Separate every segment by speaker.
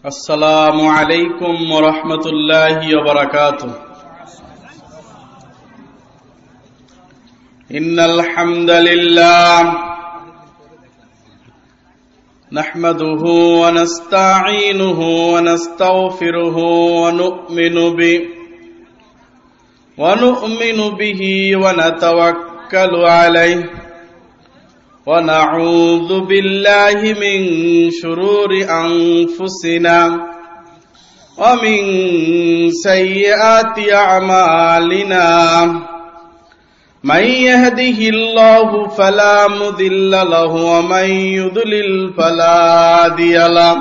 Speaker 1: السلام عليكم ورحمة الله وبركاته. إن الحمد لله نحمده ونستعينه ونستغفره ونؤمن به ونتوكل عليه ونعوذ بالله من شرور أنفسنا ومن سيئات أعمالنا من يهده الله فلا مضل له ومن يضلل فلا هادي له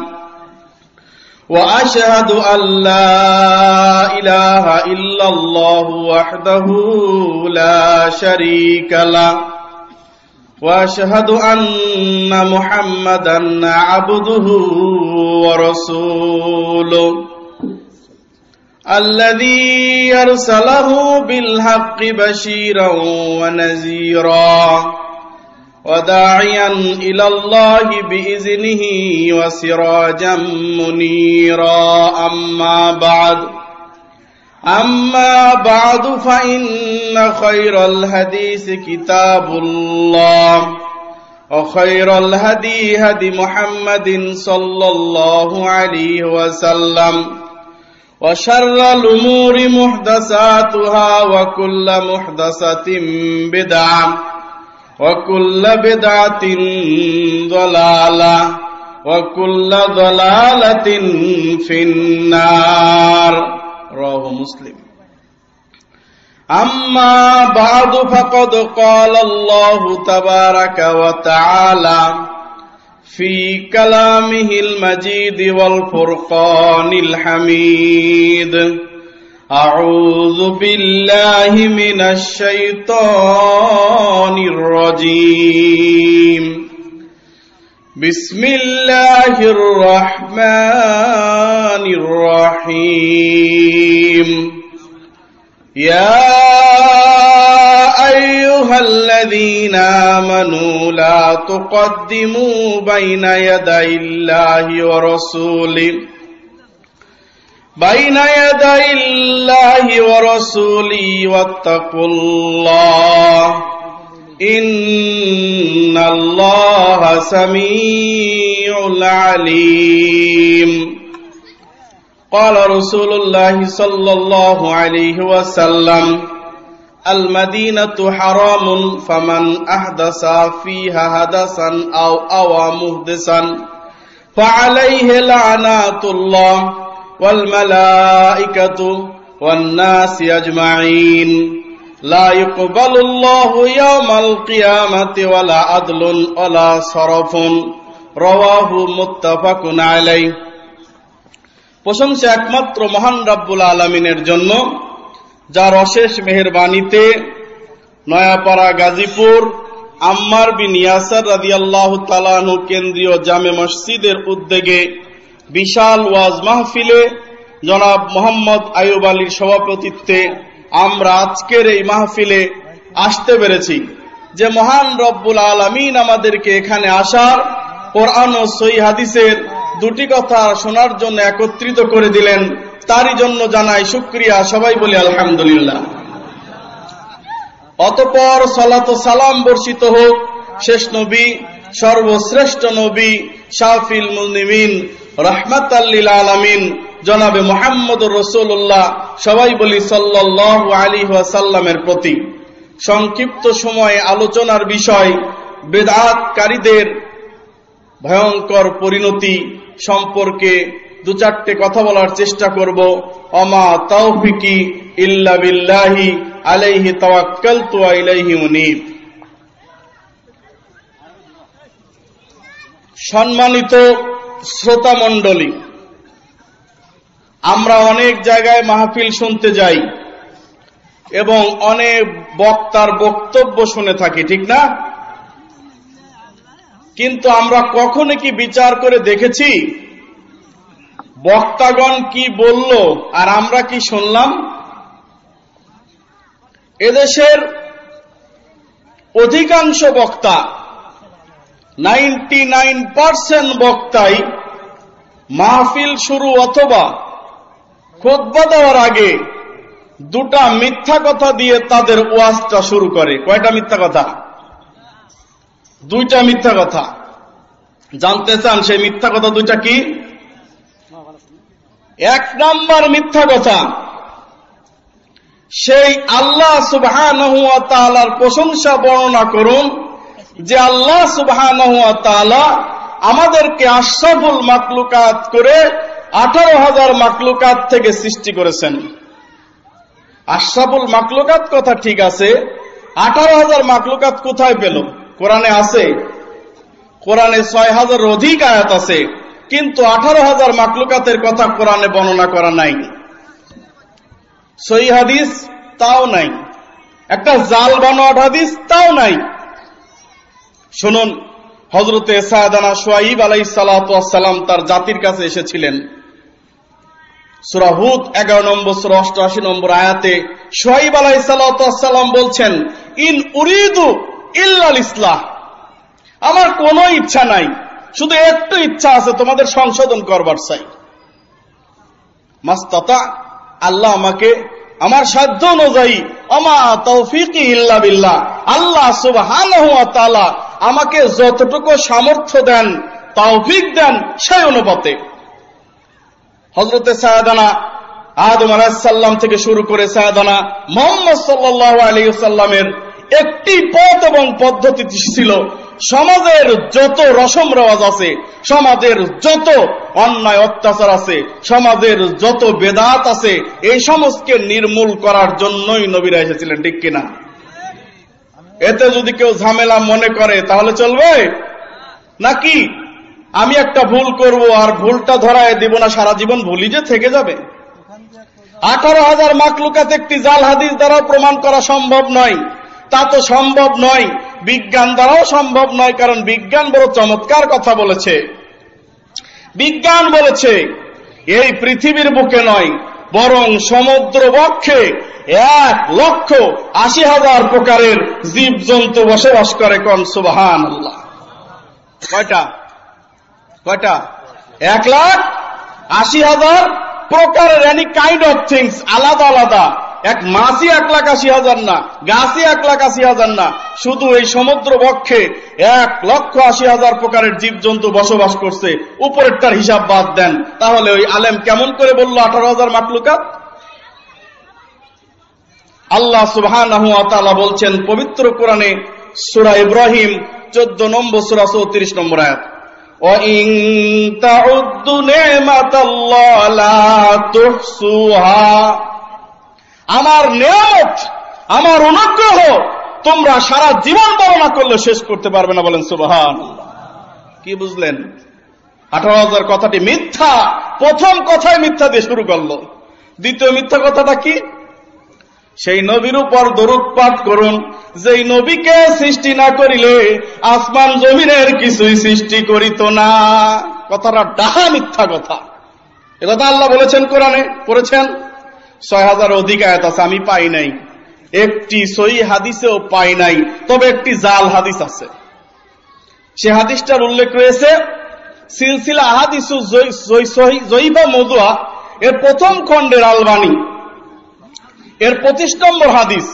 Speaker 1: وأشهد أن لا إله إلا الله وحده لا شريك له وأشهد أن محمدا عبده ورسوله الذي أرسله بالحق بشيرا ونذيرا وداعيا إلى الله بإذنه وسراجا منيرا أما بعد فإن خير الحديث كتاب الله وخير الهدي هدي محمد صلى الله عليه وسلم وشر الأمور محدثاتها وكل محدثة بدعة وكل بدعة ضلالة وكل ضلالة في النار. رواه مسلم. أما بعد فقد قال الله تبارك وتعالى في كلامه المجيد والفرقان الحميد: أعوذ بالله من الشيطان الرجيم. بسم الله الرحمن الرحيم. يا أيها الذين آمنوا لا تقدموا بين يدي الله ورسوله واتقوا الله إن الله سميع عليم. قال رسول الله صلى الله عليه وسلم: المدينة حرام فمن أحدث فيها حدثا أو أوى محدثا فعليه لعنات الله والملائكة والناس أجمعين لا يقبل الله يوم القيامة ولا عدل ولا صرف. رواه متفق عليه. প্রশংসা একমাত্র মহান রব্বুল আলামিনের জন্য, যার অশেষ মেহেরবানিতে নয়াপাড়া গাজীপুর আম্মার বিন ইয়াসার রাদিয়াল্লাহু তাআলা আনহু কেন্দ্রীয় জামে মসজিদের উদ্যোগে বিশাল ওয়াজ মাহফিলে জনাব মোহাম্মদ আইয়ুব আলীর সভাপতিত্বে আমরা আজকের এই মাহফিলে আসতে পেরেছি। যে মহান রব্বুল আলামিন আমাদেরকে এখানে আসার, কোরআন ও সহিহ হাদিসের দুটি কথা শোনার জন্য একত্রিত করে দিলেন, তারই জন্য জানাই শুকরিয়া। সবাই বলি আলহামদুলিল্লাহ। অতঃপর সালাত ও সালাম বর্ষিত হোক শেষ নবী, সর্বশ্রেষ্ঠ নবী, শাফিল মুজনিমিন, রাহমাতাল লিল আলামিন জনাবে মুহাম্মদুর রাসূলুল্লাহ, সবাই বলি সাল্লাল্লাহু আলাইহি ওয়াসাল্লামের প্রতি। সংক্ষিপ্ত সময়ে আলোচনার বিষয় বিদআতকারীদের ভয়ঙ্কর পরিণতি সম্পর্কে দু চারটে কথা বলার চেষ্টা করব। ওমা তাওফিকি ইল্লা বিল্লাহি আলাইহি তাওয়াক্কালতু ওয়া ইলাইহি উনীব। সম্মানিত শ্রোতা মণ্ডলী, আমরা অনেক জায়গায় মাহফিল শুনতে যাই এবং অনেক বক্তার বক্তব্য শুনে থাকি, ঠিক না? কিন্তু আমরা কখনো কি বিচার করে দেখেছি বক্তাগণ কি বলল আর আমরা কি শুনলাম? এদেশের অধিকাংশ বক্তা 99% বক্তাই মাহফিল শুরু অথবা খুতবা দেওয়ার আগে দুটা মিথ্যা কথা দিয়ে তাদের ওয়াজটা শুরু করে। কয়টা মিথ্যা কথা? দুইটা মিথ্যা কথা। জানতে চান সেই মিথ্যা কথা দুইটা কি? এক নাম্বার মিথ্যা কথা, সেই আল্লাহ সুবহানাহু ওয়া তাআলার প্রশংসা বর্ণনা করুন যে আল্লাহ সুবহানাহু ওয়া তাআলা আমাদেরকে আশরাফুল মাখলুকাত করে 18,000 মাখলুকাত থেকে সৃষ্টি করেছেন। আশরাফুল মাখলুকাত কথা ঠিক আছে, 18,000 মাখলুকাত কোথায় পেল? কোরআনে আছে। কোরআনে 6,000 অধিক আয়াত আছে, কিন্তু 18,000 মাখলুকাতের কথা কোরআনে বর্ণনা করা নাই। সহিহ হাদিস তাও নাই, একটা জাল বানোয়াট হাদিস তাও নাই। শুনুন, হযরতে সাইয়েদানা শুআয়ব আলাইহিস সালাতু ওয়াস সালাম তার জাতির কাছে এসেছিলেন। সূরা হুদ 11 নম্বর সূরা 88 নম্বর আয়াতে শুআয়ব আলাইহিস সালাতু ওয়াস সালাম বলছেন, ইন উরিদু ইল্লাল ইসলাহ, আমার কোনো ইচ্ছা নাই, শুধু একটু ইচ্ছা আছে তোমাদের সংশোধন করবার চাই। মাস্তাতা, আল্লাহ আমাকে আমার সাধ্য অনুযায়ী, আমা তৌফিকি ইল্লা বিল্লাহ, আল্লাহ সুবহানাহু ওয়া তাআলা আমাকে যতটুকু সামর্থ্য দেন, তৌফিক দেন, সেই অনুপাতে হযরতে সাইয়েদানা আদম আলাইহিস সালাম থেকে শুরু করে সাইয়েদানা মুহাম্মদ সাল্লাল্লাহু আলাইহি ওয়াসাল্লামের একটি পথ এবং পদ্ধতি ছিল। সমাজের যত রসম রেওয়াজ আছে, সমাজের যত অন্যায় অত্যাচার আছে, সমাজের যত বেদাত আছে, এই সমস্তকে নির্মূল করার জন্যই নবীরা এসেছিলেন। ঠিক কিনা? এতে যদি কেউ ঝামেলা মনে করে তাহলে চলবে নাকি? আমি একটা ভুল করব আর ভুলটা ধরায় দিব না, সারা জীবন ভুলই যে থেকে যাবে। 18,000 মাখলুকাত একটি জাল হাদিস দ্বারা প্রমাণ করা সম্ভব নয়। তা তো সম্ভব নয়, বিজ্ঞান দ্বারাও সম্ভব নয়, কারণ বিজ্ঞান বড় চমৎকার কথা বলেছে। বিজ্ঞান বলেছে এই পৃথিবীর বুকে নয়, বরং সমুদ্র বক্ষে 1,80,000 প্রকারের জীব জন্তু বসবাস করে। কোন সুবহানাল্লাহ। কয়টা? 1,80,000 প্রকারের, এনি কাইন্ড অফ থিংস, আলাদা আলাদা। এক মাছই 1,80,000 না, গাছই 1,80,000 না, শুধু এই সমুদ্র বক্ষে 1,80,000 প্রকারের জীবজন্তু বসবাস করছে। উপরেরটার হিসাব বাদ দেন, তাহলে ওই আলেম কেমন করে বলল 18,000 মাখলুকাত? আল্লাহ সুবহানাহু ওয়া তাআলা বলছেন পবিত্র কোরআনে সূরা ইব্রাহিম 14 নম্বর সূরা 34 নম্বর আয়াত, ওয়া ইন তাউদ্দু নি'মাতাল্লাহি লা তুহসুহা, আমার নিয়ামত, আমার অনুগ্রহ তোমরা সারা জীবন বর্ণনা করলে শেষ করতে পারবে না। বলেন সুবহানাল্লাহ। কি বুঝলেন? 18,000 কথাটি মিথ্যা। প্রথম কথায় মিথ্যা দিয়ে শুরু করলো। দ্বিতীয় মিথ্যা কথাটা কি? সেই নবীর উপর দরুদ পাঠ করুন, যেই নবীকে সৃষ্টি না করিলে আসমান জমিনের কিছুই সৃষ্টি করিত না। কথাটা ডাহা মিথ্যা কথা। একথা আল্লাহ বলেছেন কোরআনে, পড়েছেন। 6,000 অধিক আয়াত আছে, আমি পাই নাই। একটি সহিহ হাদিসেও পাই নাই, তবে একটি জাল হাদিস আছে। সে হাদিসটার উল্লেখ রয়েছে সিলসিলা আহাদিসু যঈফা মওদুআ এর প্রথম খণ্ডের আলবানী এর 25 নম্বর হাদিস।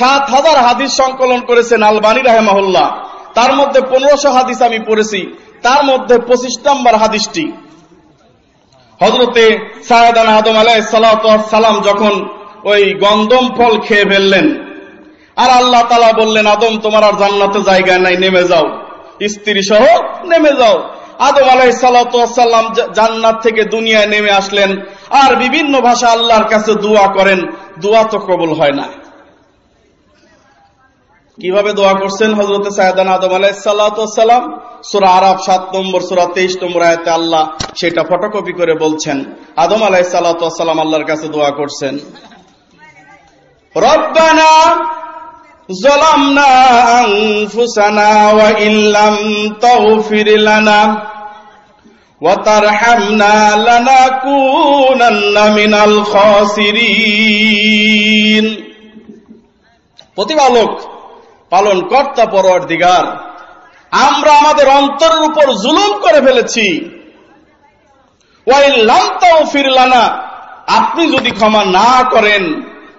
Speaker 1: 7,000 হাদিস সংকলন করেছেন আলবানী রাহিমাহুল্লাহ। তার মধ্যে 1500 হাদিস আমি পড়েছি, তার মধ্যে 25 নম্বর হাদিসটি হযরতে সাইয়েদানা আদম আলাইহিস সালাতু ওয়াস সালাম যখন ওই গন্ধম ফল খেয়ে ফেললেন, আর আল্লাহ তাআলা বললেন, আদম তোমার আর জান্নাতে জায়গা নাই, নেমে যাও, স্ত্রী সহ নেমে যাও। আদম আলাইহিস সালাতু ওয়াস সালাম জান্নাত থেকে দুনিয়ায় নেমে আসলেন, আর বিভিন্ন ভাষা আল্লাহর কাছে দোয়া করেন। দোয়া তো কবুল হয় না। কিভাবে দোয়া করছেন হযরতে সাইয়েদানা আদম আলাইহিস সালাতু ওয়াস সালাম? সূরা আরাফ 7 নম্বর সূরা 23 নম্বর আয়াতে আল্লাহ সেটা ফটোকপি করে বলছেন। আদম আলাইহিস সালাতু ওয়াস সালাম আল্লাহর কাছে দোয়া করছেন, রব্বানা যালামনা আনফুসানা ওয়া ইল্লাম তাগফির লানা ওয়া তারহামনা লানাকুনান্না মিনাল খাসিরিন। প্রতিপালক, পালন কর্তা পরওয়ারদিগার, আমরা আমাদের অন্তরের উপর জুলুম করে ফেলেছি, ওয়া ইন লাম তাগফির লানা, আপনি যদি ক্ষমা না করেন,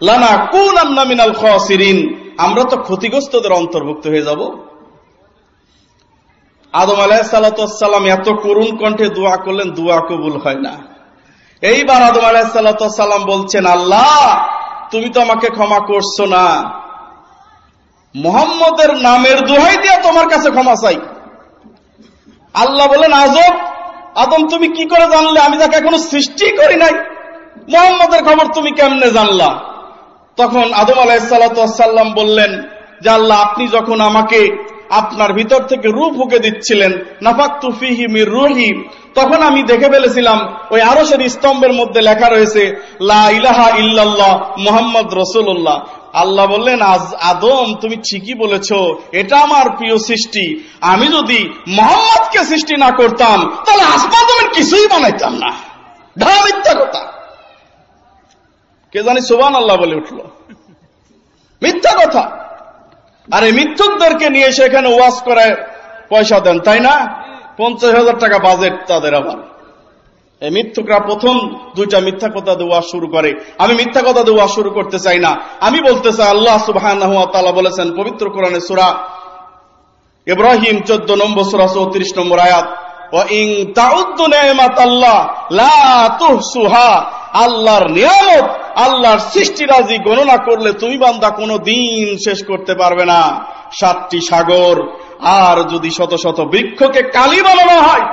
Speaker 1: লানাকুনান্না মিনাল খাসিরিন, আমরা তো ক্ষতিগ্রস্তদের অন্তর্ভুক্ত হয়ে যাব। আদম আলাইহিস সালাতু ওয়াস সালাম এত করুণ কণ্ঠে দোয়া করলেন, দোয়া কবুল হয় না। এইবার আদম আলাইহিস সালাতু ওয়াস সালাম বলছেন, আল্লাহ তুমি তো আমাকে ক্ষমা করছো না, মুহাম্মদের নামের দোহাই দিয়ে তোমার কাছে ক্ষমা চাই। আল্লাহ বলেন, আজব আদম, তুমি কি করে জানলে? আমি তাকে এখনো সৃষ্টি করি নাই, মুহাম্মদের খবর তুমি কেমনে জানলা? তখন আদম আলাইহিস সালাতু ওয়াস সালাম বললেন যে আল্লাহ, আপনি যখন আমাকে আপনার ভিতর থেকে রূহ ফুঁকে দিচ্ছিলেন, নাফাকতু ফীহি মির রূহি, তখন আমি দেখে ফেলেছিলাম ওই আরশের স্তম্ভের মধ্যে লেখা রয়েছে লা ইলাহা ইল্লাল্লাহ মুহাম্মদ রাসূলুল্লাহ। আল্লাহ বললেন, আদম তুমি ঠিকই বলেছো, এটা আমার প্রিয় সৃষ্টি। আমি যদি মুহাম্মদকে সৃষ্টি না করতাম তাহলে আসমান জমিন কিছুই বানাইতাম না। ঢা মিথ্যা কথা। কে জানি সুবহানাল্লাহ বলে উঠল, মিথ্যা কথা। আর এই মিথ্যুকদেরকে নিয়ে সেখানে ওয়াজ করে পয়সা দেন, তাই না? 50,000 টাকা বাজেট তাদের। আবার এই মিথ্যুকরা প্রথম দুইটা মিথ্যা কথা দিয়ে ওয়াজ শুরু করে। আমি মিথ্যা কথা দিয়ে ওয়াজ শুরু করতে চাই না। আমি বলতে চাই, আল্লাহ সুবহানাহু ওয়া তাআলা বলেছেন পবিত্র কোরআনে সূরা ইব্রাহিম 14 নম্বর সূরা 34 নম্বর আয়াত, ওয়া ইন তাউদ্দু নি'মাতাল্লাহ লা তুহসুহা, আল্লাহর নিয়ামত, আল্লাহর সৃষ্টিরাজি গণনা করলে তুমি বান্দা কোনো দিন শেষ করতে পারবে না। 7টি সাগর আর যদি শত শত বৃক্ষকে কালি বানানো হয়,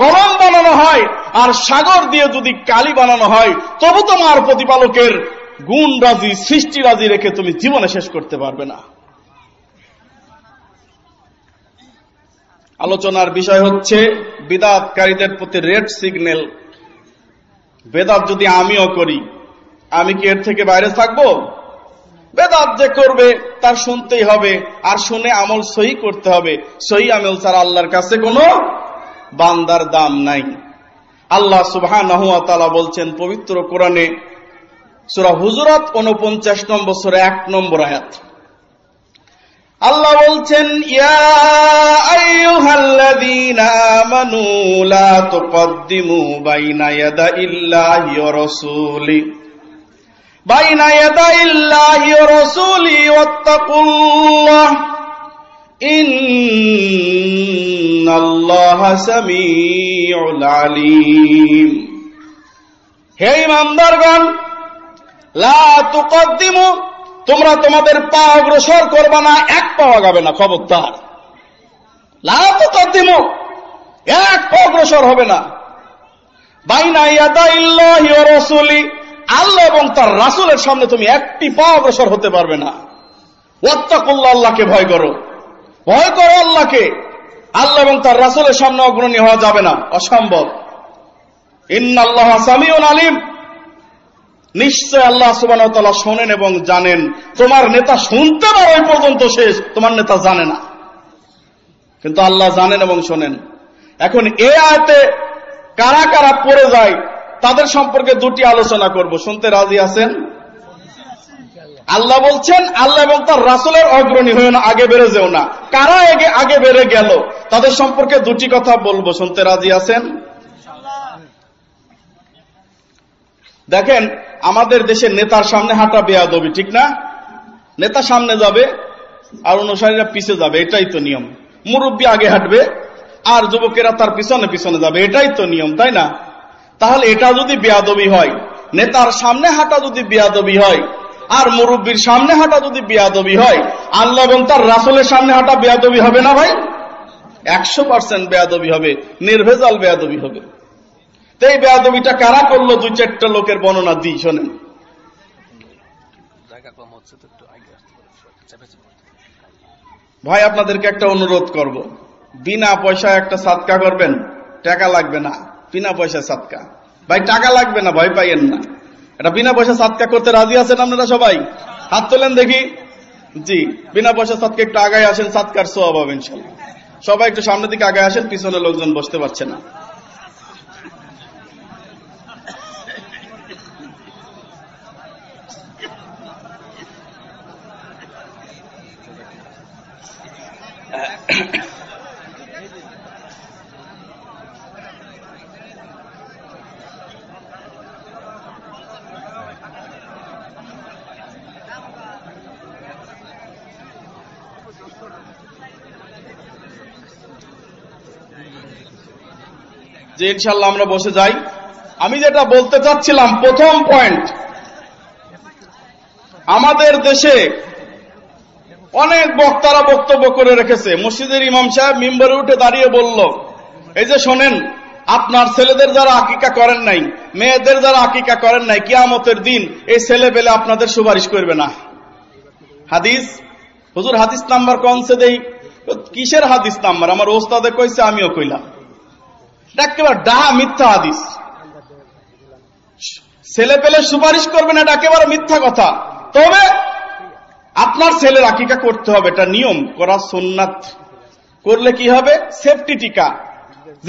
Speaker 1: কলম বানানো হয়, আর সাগর দিয়ে যদি কালি বানানো হয়, তবু তোমার প্রতিপালকের গুণ রাজি, সৃষ্টিরাজি রেখে তুমি জীবনে শেষ করতে পারবে না। আলোচনার বিষয় হচ্ছে বিদআতকারীদের প্রতি রেড সিগন্যাল। বেদাত যদি আমিও করি, আমি কি এর থেকে বাইরে থাকবো? বেদাত যে করবে তার শুনতেই হবে, আর শুনে আমল সহি করতে হবে। সহি আমল ছাড়া আল্লাহর কাছে কোনো বান্দার দাম নাই। আল্লাহ সুবহানাহু ওয়া তাআলা বলছেন পবিত্র কোরআনে সূরা হুজুরাত 49 নম্বর সূরা 1 নম্বর আয়াত, আল্লাহ বলছেন, ইয়া আইয়ুহাল্লাযীনা আমানু লা তুকদ্দিমু বাইনা ইয়াদাইল্লাহি ওয়া রাসূলি ওয়াত্তাকুল্লাহ ইন্নাল্লাহা সামিউল আলীম। হে ঈমানদারগণ, লা তুকদ্দিমু, তোমরা তোমাদের পা অগ্রসর করবে না, এক পা আগাবে না, খবরদার। লা তুকদ্দিমু, এক পা অগ্রসর হবে না। বাইনা ইয়াদাইল্লাহি ওয়া রাসূলি, আল্লাহ এবং তার রাসূলের সামনে তুমি একটি পা অগ্রসর হতে পারবে না। ওয়াত্তাকুল্লাহ, আল্লাহকে ভয় করো, ভয় করো আল্লাহকে। আল্লাহ এবং তার রাসূলের সামনে অগ্রণী হওয়া যাবে না, অসম্ভব। ইন্নাল্লাহা সামিউন আলীম, নিশ্চয় আল্লাহ সুবহানাহু ওয়া তাআলা শোনেন এবং জানেন। তোমার নেতা শুনতে পারে ওই পর্যন্ত শেষ, তোমার নেতা জানে না, কিন্তু আল্লাহ জানেন এবং শোনেন। এখন এই আয়াতে কারা কারা পড়ে যায় তাদের সম্পর্কে দুটি আলোচনা করব। শুনতে রাজি আছেন? আল্লাহ বলছেন আল্লাহ এবং তার রাসূলের অগ্রণী হয়েও না, আগে বেড়ে যেও না। কারা আগে বেড়ে গেল তাদের সম্পর্কে দুটি কথা বলবো। শুনতে রাজি আছেন? দেখেন, আমাদের দেশের নেতার সামনে হাঁটা বেয়াদবি, ঠিক না? নেতা সামনে যাবে আর অনুসারীরা পিছে যাবে, এটাই তো নিয়ম। মুরব্বী আগে হাঁটবে আর যুবকেরা তার পিছনে পিছনে যাবে, এটাই তো নিয়ম, তাই না? তাহলে এটা যদি বেয়াদবি হয়, নেতার সামনে হাঁটা যদি বেয়াদবি হয়, আর মুরব্বীর সামনে হাঁটা যদি বেয়াদবি হয়, আল্লাহ এবং তার রাসূলের সামনে হাঁটা বেয়াদবি হবে না ভাই? 100% বেয়াদবি হবে, নির্ভেজাল বেয়াদবি হবে। তো এই বেয়াদবিটা কারা করলো, 2-4টা লোকের বর্ণনা দিই, শোনেন। ভাই আপনাদেরকে একটা অনুরোধ করব, বিনা পয়সায় একটা সাদকা করবেন, টাকা লাগবে না, বিনা পয়সায় সাদকা। ভাই টাকা লাগবে না, ভয় পাইয়েন না। এটা বিনা পয়সা সাদকা করতে রাজি আছেন আপনারা সবাই? হাত তোলেন দেখি। জি, বিনা পয়সা সাদকা একটু আগায় আসেন, সাদকার সওয়াব হবে ইনশাআল্লাহ। সবাই একটু সামনের দিকে আগায় আসেন, পিছনে লোকজন বসতে পারছে না। যে ইনশাআল্লাহ আমরা বসে যাই। আমি যেটা বলতে চাচ্ছিলাম, প্রথম পয়েন্ট, আমাদের দেশে অনেক বক্তারা বক্তব্য করে রেখেছে। মসজিদের ইমাম সাহেব মিম্বরে উঠে দাঁড়িয়ে বলল, এই যে শোনেন, আপনার ছেলেদের যারা আকিকা করেন নাই, মেয়েদের যারা আকিকা করেন নাই, কিয়ামতের দিন এই ছেলে পেলে আপনাদের সুপারিশ করবে না। হাদিস, হুজুর হাদিস নাম্বার কনসে দেই, কিসের হাদিস নাম্বার? আমার ওস্তাদে কইছে, আমিও কইলাম। একেবারে ডাহা মিথ্যা হাদিস। ছেলে পেলে সুপারিশ করবে না, এটা একেবারে মিথ্যা কথা। তবে আপনার ছেলের আকিকা করতে হবে, এটা নিয়ম করা সুন্নাত। করলে কি হবে? সেফটি টিকা,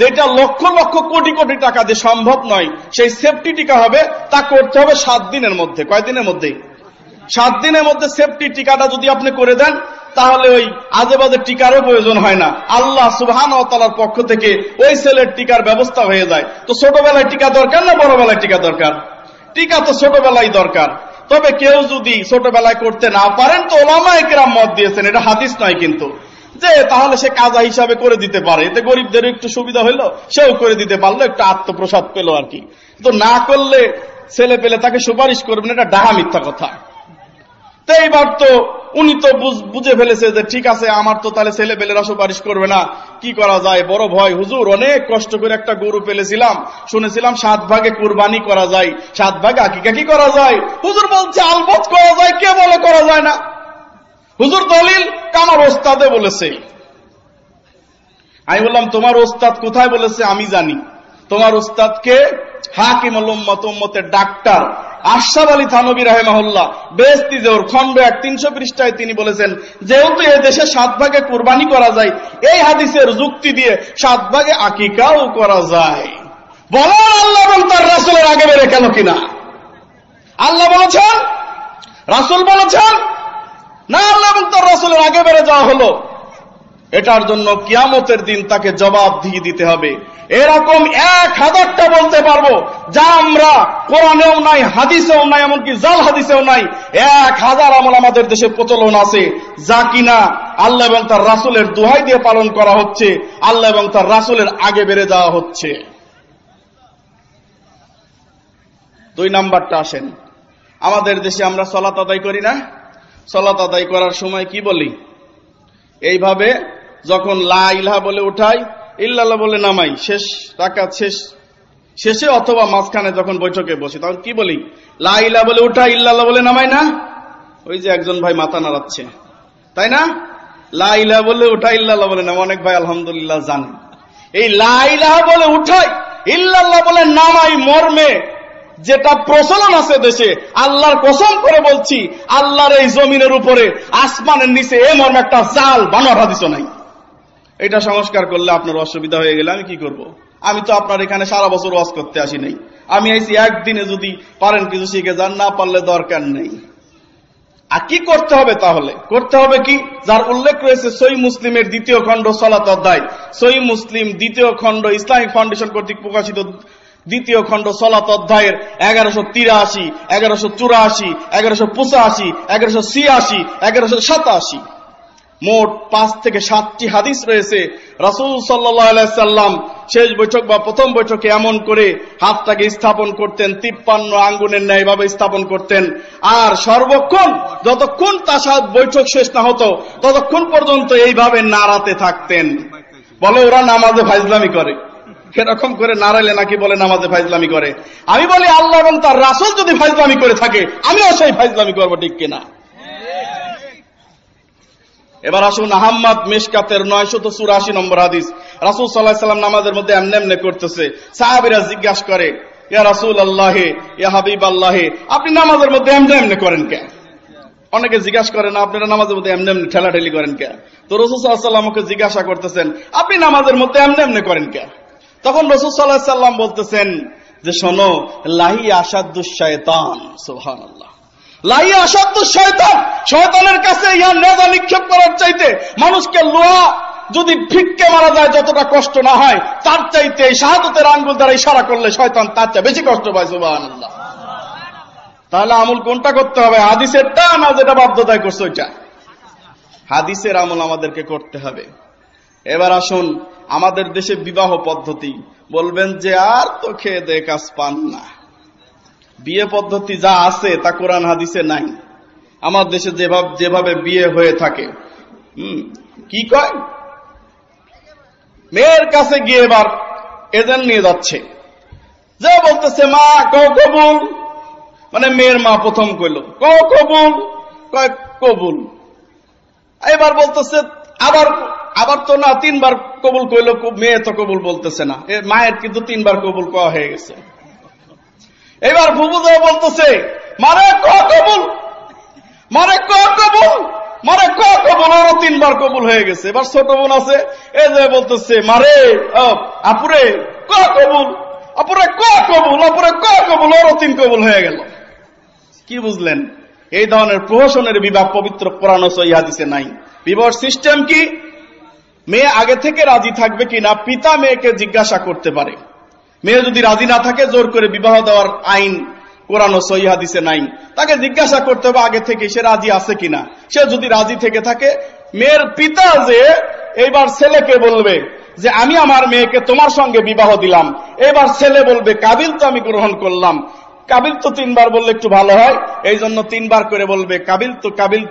Speaker 1: যেটা লক্ষ লক্ষ কোটি কোটি টাকা দিয়ে সম্ভব নয়, সেই সেফটি টিকা হবে, তা করতে হবে 7 দিনের মধ্যে। কয় দিনের মধ্যে? 7 দিনের মধ্যে সেফটি টিকাটা যদি আপনি করে দেন, তাহলে ওই আজে বাজে টিকারও প্রয়োজন হয় না। আল্লাহ সুবহানাহু ওয়া তাআলার পক্ষ থেকে ওই ছেলের টিকার ব্যবস্থা হয়ে যায়। তো ছোটবেলায় টিকা দরকার না বড়বেলায় টিকা দরকার? টিকা তো ছোটবেলায় দরকার। তবে কেউ যদি ছোটবেলায় করতে না পারেন, তো উলামায়ে কেরাম মত দিয়েছেন, এটা হাদিস নয় কিন্তু, যে তাহলে সে কাজা হিসাবে করে দিতে পারে, এতে গরিবদের একটু সুবিধা হইলো, সেও করে দিতে পারলো, একটু আত্মপ্রসাদ পেল আর কি। তো না করলে ছেলে পেলে তাকে সুপারিশ করবেন, এটা ডাহা মিথ্যা কথা। তো এইবার তো উনি তো বুঝে ফেলেছে যে ঠিক আছে, আমার তো তাহলে ছেলে পেলেরা সুপারিশ করবে না, কি করা যায়? বড় ভয়, হুজুর অনেক কষ্ট করে একটা গরু পেলেছিলাম, শুনেছিলাম 7 ভাগে কুরবানি করা যায়, 7 ভাগে আকিকা কি করা যায়? হুজুর বলছে আলবত করা যায়। কে বলে করা যায় না? হুজুর দলিল, আমার ওস্তাদে বলেছে। আমি বললাম, তোমার ওস্তাদ কোথায় বলেছে? আমি জানি। তোমার ওস্তাদকে হাকিমুল উম্মত, উম্মতের ডাক্তার আশরাফ আলী থানভী রাহিমাহুল্লাহ বেহেশতি জোহর খণ্ড 1 300 পৃষ্ঠায় তিনি বলেছেন, যেহেতু এই দেশে 7 ভাগে কুরবানি করা যায়, এই হাদিসের যুক্তি দিয়ে 7 ভাগে আকিকাও করা যায়। বলেন আল্লাহ এবং তার রাসূলের আগে বেড়ে কেন কিনা? আল্লাহ বলেছেন, রাসূল বলেছেন না, আল্লাহ এবং তার রাসূলের আগে বেড়ে যাওয়া হলো। এটার জন্য কিয়ামতের দিন তাকে জবাবদিহি দিতে হবে। এরকম 1000টা বলতে পারবো, যা আমরা কোরআনেও নাই, হাদিসেও নাই, এমনকি জাল হাদিসেও নাই। 1000 আমল আমাদের দেশে প্রচলন আছে, যা কিনা আল্লাহ এবং তার রাসূলের দোহাই দিয়ে পালন করা হচ্ছে, আল্লাহ এবং তার রাসূলের আগে বেড়ে যাওয়া হচ্ছে। 2 নাম্বারটা আসেন, আমাদের দেশে আমরা সালাত আদায় করি না? সালাত আদায় করার সময় কি বলি? এইভাবে যখন লা ইলাহা বলে উঠাই, ইল্লাল্লাহ বলে নামাই, শেষ রাকাত শেষে অথবা মাঝখানে যখন বৈঠকে বসি, তখন কি বলি? লা ইলাহা বলে উঠাই, ইল্লাল্লাহ বলে নামাই না? ওই যে একজন ভাই মাথা নাড়াচ্ছে, তাই না? লা ইলাহা বলে উঠাই, ইল্লাল্লাহ বলে নামাই। অনেক ভাই আলহামদুলিল্লাহ জানেন। এই লা ইলাহা বলে উঠাই, ইল্লাল্লাহ বলে নামাই মর্মে যেটা প্রচলন আছে দেশে, আল্লাহর কসম করে বলছি, আল্লাহর এই জমিনের উপরে, আসমানের নিচে এ মর্মে একটা জাল বানোয়ার হাদিসও নাই। এটা সংস্কার করলে আপনার অসুবিধা হয়ে গেলে আমি কি করব? আমি তো আপনার এখানে সারা বছর ওয়াজ করতে আসি নাই। আমি আইছি একদিনে, যদি পারেন কিছু শিখে যান, না পারলে দরকার নেই। আর কি করতে হবে? তাহলে করতে হবে কি? যার উল্লেখ রয়েছে সহিহ মুসলিমের 2য় খণ্ড সালাত অধ্যায়, সহিহ মুসলিম 2য় খণ্ড ইসলামিক ফাউন্ডেশন কর্তৃক প্রকাশিত 2য় খণ্ড সালাত অধ্যায়ের 1183, 1184, 1185, 1186, 1187, মোট 5 থেকে 7টি হাদিস রয়েছে। রাসূল সাল্লাল্লাহু আলাইহি সাল্লাম শেষ বৈঠক বা প্রথম বৈঠকে এমন করে হাতটাকে স্থাপন করতেন, 53 আঙ্গুলের ন্যায় ভাবে স্থাপন করতেন, আর সর্বক্ষণ যতক্ষণ তাশাহুদ বৈঠক শেষ না হতো ততক্ষণ পর্যন্ত এইভাবে নাড়াতে থাকতেন। বলে ওরা নামাজে ফাইজলামি করে, এরকম করে নাড়াইলে নাকি বলে নামাজে ফাইজলামি করে। আমি বলি, আল্লাহ এবং তার রাসূল যদি ফাইজলামি করে থাকে, আমিও সেই ফাইজলামি করবো, ঠিক কিনা? এবার আসুন আহমদ মিশকাতের 984 নম্বর হাদিস। রাসূল সাল্লাল্লাহু আলাইহি সাল্লাম নামাজের মধ্যে এমনে করতেছে, সাহাবীরা জিজ্ঞাসা করে, ইয়া রাসূলুল্লাহ, ইয়া হাবিবাল্লাহ, আপনি নামাজের মধ্যে এমনে করেন কেন? অনেকে জিজ্ঞাসা করে না, আপনারা নামাজের মধ্যে এমনে ঠেলাঠেলি করেন কেন? তো রাসূল সাল্লাল্লাহু আলাইহি সাল্লামকে জিজ্ঞাসা করতেছেন, আপনি নামাজের মধ্যে এমনে করেন কেন? তখন রাসূল সাল্লাল্লাহু আলাইহি সাল্লাম বলতেছেন যে, শোনো, লাহি আসাদুশ শায়তান, সুবহানাল্লাহ, লাই আসাধ্য শয়তান, শয়তানের কাছে ইহা নেজা নিক্ষেপ করার চাইতে মানুষকে লোহা যদি ফিক্কে মারা যায় যতটা কষ্ট না হয়, তার চাইতে এই শাহাদাতের আঙ্গুল দ্বারা ইশারা করলে শয়তান তার চেয়ে বেশি কষ্ট পায়। সুবহানাল্লাহ। তাহলে আমল কোনটা করতে হবে? হাদিসেরটা না যেটা বাধ্যতায় করছে ওইটা? হাদিসের আমল আমাদেরকে করতে হবে। এবার আসুন আমাদের দেশে বিবাহ পদ্ধতি, বলবেন যে আর তো খেয়ে দে কাজ পান না। বিয়ে পদ্ধতি যা আছে তা কোরআন হাদিসে নাই। আমার দেশে যেভাবে বিয়ে হয়ে থাকে, কি কয়, মেয়ের কাছে গিয়ে এবার এজেন্ট নিয়ে যাচ্ছে, যে বলতেছে মা কও কবুল, মানে মেয়ের মা প্রথম কইল কও কবুল, কয় কবুল। এবার বলতেছে আবার তো না, 3 বার কবুল কইল, মেয়ে তো কবুল বলতেছে না, মায়ের কিন্তু 3 বার কবুল কওয়া হয়ে গেছে। এবার ফুফুজাও বলতেছে মারে ক কবুল, মারে ক কবুল, মারে ক কবুল, আরো 3 বার কবুল হয়ে গেছে। এবার ছোট বোন আছে, এই যে বলতেছে মারে আপুরে ক কবুল, আপুরে ক কবুল, আপুরে ক কবুল, আরো 3 কবুল হয়ে গেল। কি বুঝলেন? এই ধরনের প্রহসনের বিবাহ পবিত্র কোরআন ও সহিহ হাদিসে নাই। বিবাহের সিস্টেম কি? মেয়ে আগে থেকে রাজি থাকবে কিনা পিতা মেয়েকে জিজ্ঞাসা করতে পারে। মেয়ে যদি রাজি না থাকে জোর করে বিবাহ দেওয়ার আইন কোরআন ও সহিহ হাদিসে নাই। তাকে জিজ্ঞাসা করতে হবে আগে থেকে সে রাজি আছে কিনা। সে যদি রাজি থেকে থাকে, মেয়ের পিতা যে এইবার ছেলেকে বলবে যে আমি আমার মেয়েকে তোমার সঙ্গে বিবাহ দিলাম, এবার ছেলে বলবে কাবিল তো আমি গ্রহণ করলাম। কাবিল তো 3 বার বললে একটু ভালো হয়, এই জন্য 3 বার করে বলবে কাবিল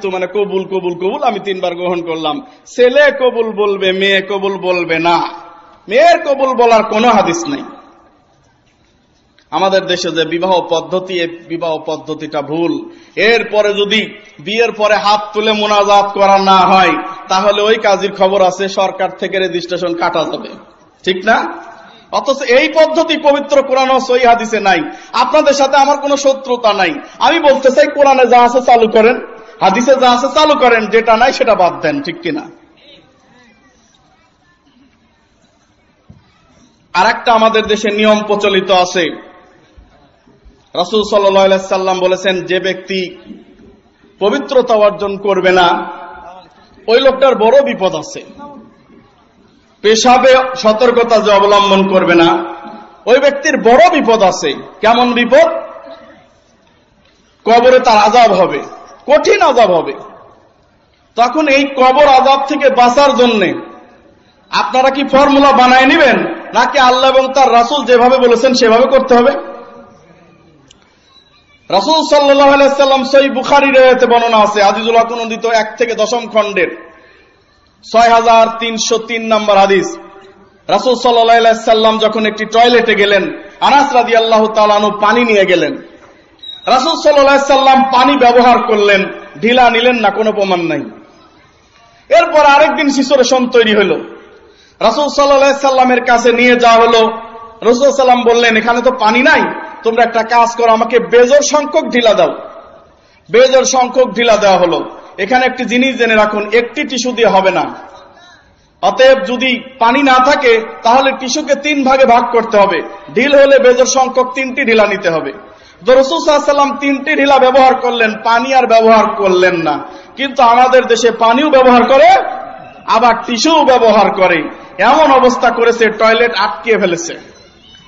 Speaker 1: তো মানে কবুল কবুল কবুল, আমি 3 বার গ্রহণ করলাম। ছেলে কবুল বলবে, মেয়ে কবুল বলবে না। মেয়ের কবুল বলার কোনো হাদিস নাই। আমাদের দেশে যে বিবাহ পদ্ধতি, এই বিবাহ পদ্ধতিটা ভুল। এরপরে যদি বিয়ের পরে হাত তুলে মোনাজাত করা না হয়, তাহলে ওই কাজীর খবর আছে সরকার থেকে রেজিস্ট্রেশন কাটা যাবে, ঠিক না? অথচ এই পদ্ধতি পবিত্র কোরআন ও সহিহ হাদিসে নাই। আপনাদের সাথে আমার কোনো শত্রুতা নাই। আমি বলতে চাই কোরআনে যা আছে চালু করেন, হাদিসে যা আছে চালু করেন, যেটা নাই সেটা বাদ দেন, ঠিক কিনা? আরেকটা আমাদের দেশে নিয়ম প্রচলিত আছে। রাসূল সাল্লাল্লাহু আলাইহি সাল্লাম বলেছেন, যে ব্যক্তি পবিত্রতা অর্জন করবে না ওই লোকটার বড় বিপদ আছে। পেশাবে সতর্কতা যে অবলম্বন করবে না ওই ব্যক্তির বড় বিপদ আছে। কেমন বিপদ? কবরে তার আযাব হবে, কঠিন আযাব হবে। তখন এই কবর আযাব থেকে বাঁচার জন্য আপনারা কি ফর্মুলা বানায় নেবেন, নাকি আল্লাহ এবং তার রাসূল যেভাবে বলেছেন সেভাবে করতে হবে? রাসূল সাল্লাল্লাহু আলাইহি সাল্লাম সহিহ বুখারীর riwayate বর্ণনা আছে, আজিজুল হক নন্দিত 1 থেকে 10 খণ্ডের 6303 নম্বর হাদিস। রাসূল সাল্লাল্লাহু আলাইহি সাল্লাম যখন একটি টয়লেটে গেলেন, আনাস রাদিয়াল্লাহু তাআলা আনহু পানি নিয়ে গেলেন। রাসূল সাল্লাল্লাহু আলাইহি সাল্লাম পানি ব্যবহার করলেন, ঢিলা নিলেন না, কোনো প্রমাণ নাই। এরপর আরেকদিন সিচুয়েশন তৈরি হলো, রাসূল সাল্লাল্লাহু আলাইহি সাল্লামের কাছে নিয়ে যাওয়া হলো। রাসূল সাল্লাম বললেন, এখানে তো পানি নাই, তোমরা একটা কাজ করো, আমাকে বেজোড় সংখ্যক ঢিলা দাও। বেজোড় সংখ্যক ঢিলা দেওয়া হলো। এখানে একটি জিনিস জেনে রাখুন, একটি টিস্যু দিয়ে হবে না। অতএব যদি পানি না থাকে তাহলে টিস্যুকে 3 ভাগে ভাগ করতে হবে। ঢিল হলে বেজোড় সংখ্যক 3টি ঢিলা নিতে হবে। তো রাসূল সাল্লাল্লাহু আলাইহি সাল্লাম 3টি ঢিলা ব্যবহার করলেন, পানি আর ব্যবহার করলেন না। কিন্তু আমাদের দেশে পানিও ব্যবহার করে, আবার টিস্যুও ব্যবহার করে। এমন অবস্থা করেছে টয়লেট আটকে ফেলেছে।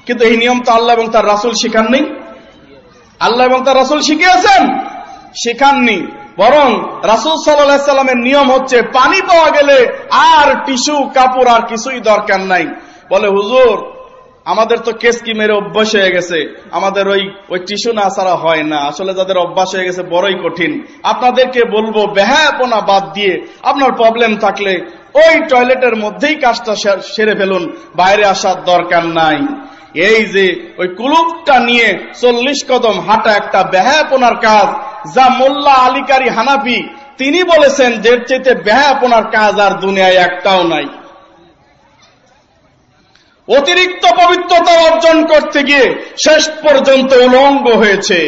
Speaker 1: কিন্তু এই নিয়ম তো আল্লাহ এবং তার রাসূল শিখাননি। আল্লাহ এবং তার রাসূল শিখিয়েছেন? শিখাননি। বরং রাসূল সাল্লাল্লাহু আলাইহি সাল্লামের নিয়ম হচ্ছে পানি পাওয়া গেলে আর টিস্যু কাপড় আর কিছুই দরকার নাই। বলে হুজুর আমাদের তো কেসকি মেরে অভ্যাস হয়ে গেছে, আমাদের ওই টিস্যু না ছাড়া হয় না। আসলে যাদের অভ্যাস হয়ে গেছে বড়ই কঠিন। আপনাদেরকে বলবো বেহায়াপনা বাদ দিয়ে আপনার প্রবলেম থাকলে ওই টয়লেটের মধ্যেই কাজটা সেরে ফেলুন, বাইরে আসার দরকার নাই। এই যে ওই কুলুপটা নিয়ে 40 কদম হাঁটা একটা বেহায়াপনার কাজ, যা মোল্লা আলীকারী হানাফি তিনি বলেছেন যে এর চাইতে বেহায়াপনার কাজ আর দুনিয়ায় একটাও নাই। অতিরিক্ত পবিত্রতা অর্জন করতে গিয়ে শেষ পর্যন্ত উলঙ্গ হয়েছে,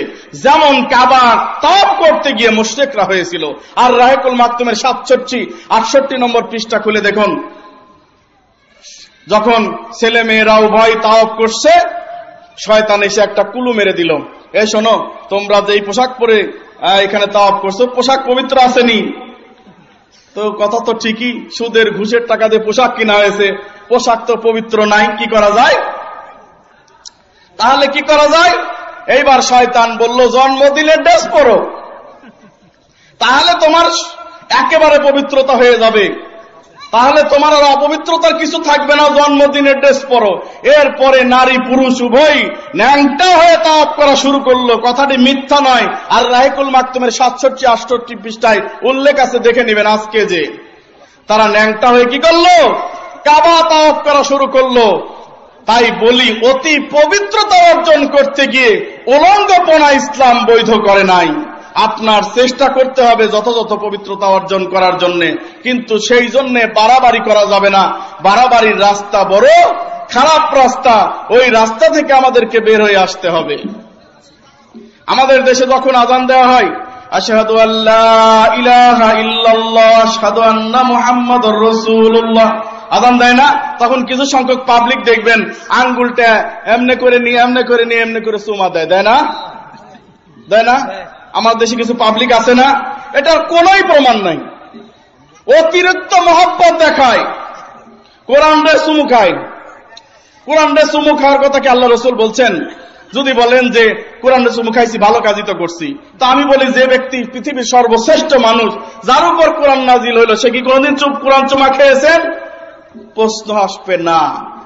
Speaker 1: যেমন কাবা তাওয়াফ করতে গিয়ে মুশরিকরা হয়েছিল। আর রাহিকুল মাকতুমের 67-68 নম্বর পৃষ্ঠা খুলে দেখুন, যখন ছেলে মেয়েরা উভয় তাওয়াফ করছে, শয়তান এসে একটা কুলু মেরে দিল, এই শোনো তোমরা যে পোশাক পরে এখানে তাওয়াফ করছো, পোশাক পবিত্র আসেনি। তো কথা তো ঠিকই, সুদের ঘুষের টাকা দিয়ে পোশাক কিনা হয়েছে, পোশাক তো পবিত্র নাই, কি করা যায়? তাহলে কি করা যায়? এইবার শয়তান বলল জন্ম দিলে ড্রেস পরো, তাহলে তোমার একেবারে পবিত্রতা হয়ে যাবে। তাহলে তোমার আর অপবিত্রতার কিছু থাকবে না। জন্মদিনের ড্রেস পরো। এরপরে নারী পুরুষ উভয় ন্যাংটা হয়ে তাওয়াফ করা শুরু করলো। কথাটি মিথ্যা নয়। আর রাহিকুল মাকতুমের 67-68 পৃষ্ঠায় উল্লেখ আছে, দেখে নেবেন। আজকে যে তারা ন্যাংটা হয়ে কি করলো, কাবা তাওয়াফ করা শুরু করলো। তাই বলি, অতি পবিত্রতা অর্জন করতে গিয়ে উলঙ্গপনা ইসলাম বৈধ করে নাই। আপনার চেষ্টা করতে হবে যথাযথ পবিত্রতা অর্জন করার জন্য, কিন্তু সেই জন্য বাড়াবাড়ি করা যাবে না। বাড়াবাড়ির রাস্তা বড় খারাপ রাস্তা, ওই রাস্তা থেকে আমাদেরকে বের হয়ে আসতে হবে। আমাদের দেশে যখন আযান দেওয়া হয়, আশহাদু আল্লা ইলাহা ইল্লাল্লাহ আশহাদু আন্না মুহাম্মাদুর রাসূলুল্লাহ, আযান দেয় না, তখন কিছু সংখ্যক পাবলিক দেখবেন আঙ্গুলটা এমনি করে নিয়ে এমনি করে চুমা দেয়, দেয় না? দেয় না? আমার দেশে কিছু পাবলিক আছে না, এটার কোনোই প্রমাণ নাই। অতিরিক্ত মহব্বত দেখায়, কোরআন রে চুমু খায়। কোরআন রে চুমু খাওয়ার কথা কি আল্লাহ রাসূল বলছেন? যদি বলেন যে কোরআন রে চুমু খাইছি, ভালো কাজই তো করছি, তা আমি বলি যে ব্যক্তি পৃথিবীর সর্বশ্রেষ্ঠ মানুষ, যার উপর কোরআন নাজিল হইল, সে কি কোনদিন কোরআন চুমা খেয়েছেন? প্রশ্ন আসবে না।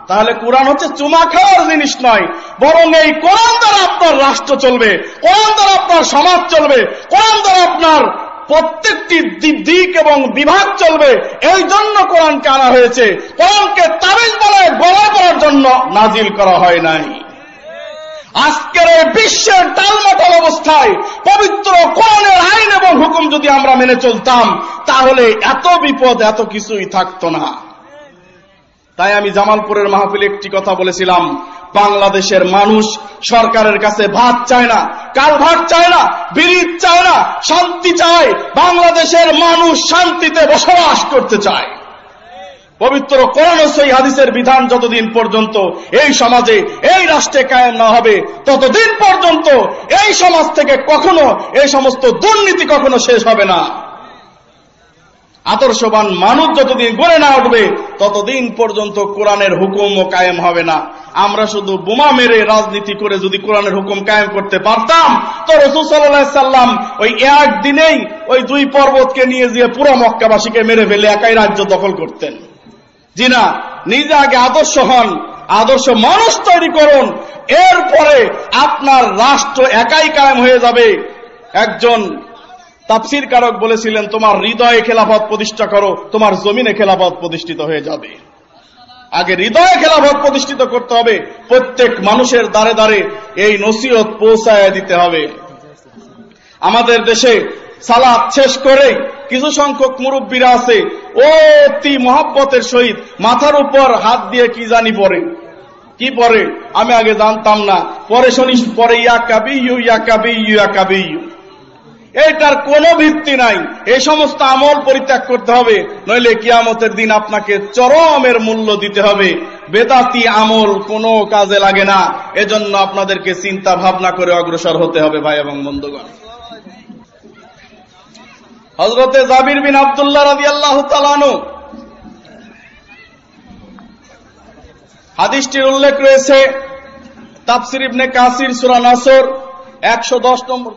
Speaker 1: তাহলে কোরআন হচ্ছে চুমা খাওয়ার জিনিস নয়, বরং এই কোরআন দ্বারা আপনার রাষ্ট্র চলবে, কোরআন দ্বারা আপনার সমাজ চলবে, কোরআন দ্বারা আপনার প্রত্যেকটি দিক এবং বিভাগ চলবে। এই জন্য কোরআনকে আনা হয়েছে। কোরআনকে তাবিজ বলে গলায় পড়ার জন্য নাজিল করা হয় নাই। আজকের এই বিশ্বের টালমাটাল অবস্থায় পবিত্র কোরআনের আইন এবং হুকুম যদি আমরা মেনে চলতাম, তাহলে এত বিপদ, এত কিছুই থাকতো না। তাই আমি জামালপুরের মাহফিলে একটি কথা বলেছিলাম, বাংলাদেশের মানুষ সরকারের কাছে ভাত চায় না, কালভার্ট চায় না, ব্রিজ চায় না, শান্তি চায়। বাংলাদেশের মানুষ শান্তিতে বসবাস করতে চায়। পবিত্র কোরআন ও সহিহ হাদিসের বিধান যতদিন পর্যন্ত এই সমাজে, এই রাষ্ট্রে কায়েম না হবে, ততদিন পর্যন্ত এই সমাজ থেকে কখনো এই সমস্ত দুর্নীতি কখনো শেষ হবে না। আদর্শবান মানুষ যতদিন গড়ে না উঠবে, ততদিন পর্যন্ত কোরআনের হুকুমও কায়েম হবে না। আমরা শুধু বোমা মেরে রাজনীতি করে যদি কোরআনের হুকুম কায়েম করতে পারতাম, তো রাসূল সাল্লাল্লাহু আলাইহি সাল্লাম ওই একদিনেই ওই 2 পর্বতকে নিয়ে গিয়ে পুরো মক্কাবাসীকে মেরে ফেলে একাই রাজ্য দখল করতেন। জি না, নিজে আগে আদর্শ হন, আদর্শ মানুষ তৈরি করুন, এরপরে আপনার রাষ্ট্র একাই কায়েম হয়ে যাবে। একজন তাফসীর কারক বলেছিলেন, তোমার হৃদয়ে খেলাফত প্রতিষ্ঠা করো, তোমার জমিনে খেলাফত প্রতিষ্ঠিত হয়ে যাবে। আগে হৃদয়ে খেলাফত প্রতিষ্ঠিত করতে হবে, প্রত্যেক মানুষের দ্বারে দ্বারে এই নসিহত পৌঁছায় দিতে হবে। আমাদের দেশে সালাত শেষ করে কিছু সংখ্যক মুরব্বীরা আছে, অতি মহব্বতের সহিত মাথার উপর হাত দিয়ে কি জানি পড়ে, কি পড়ে আমি আগে জানতাম না, পরে শুনি পরে ইয়া কাবিয়্যু ইয়া কাবিয়্যু ইয়া কাবিয়্যু। এটার কোনো ভিত্তি নাই। এই সমস্ত আমল পরিত্যাগ করতে হবে, নইলে কিয়ামতের দিন আপনাকে চরমের মূল্য দিতে হবে। বেদাতি আমল কোনো কাজে লাগে না। এজন্য আপনাদেরকে চিন্তা ভাবনা করে অগ্রসর হতে হবে ভাই এবং বন্ধুগণ। হযরতে জাবির বিন আব্দুল্লাহ রাদিয়াল্লাহু তাআলা আনহু হাদিসটির উল্লেখ রয়েছে তাফসীর ইবনে কাসির সূরা নাসর 110 নম্বর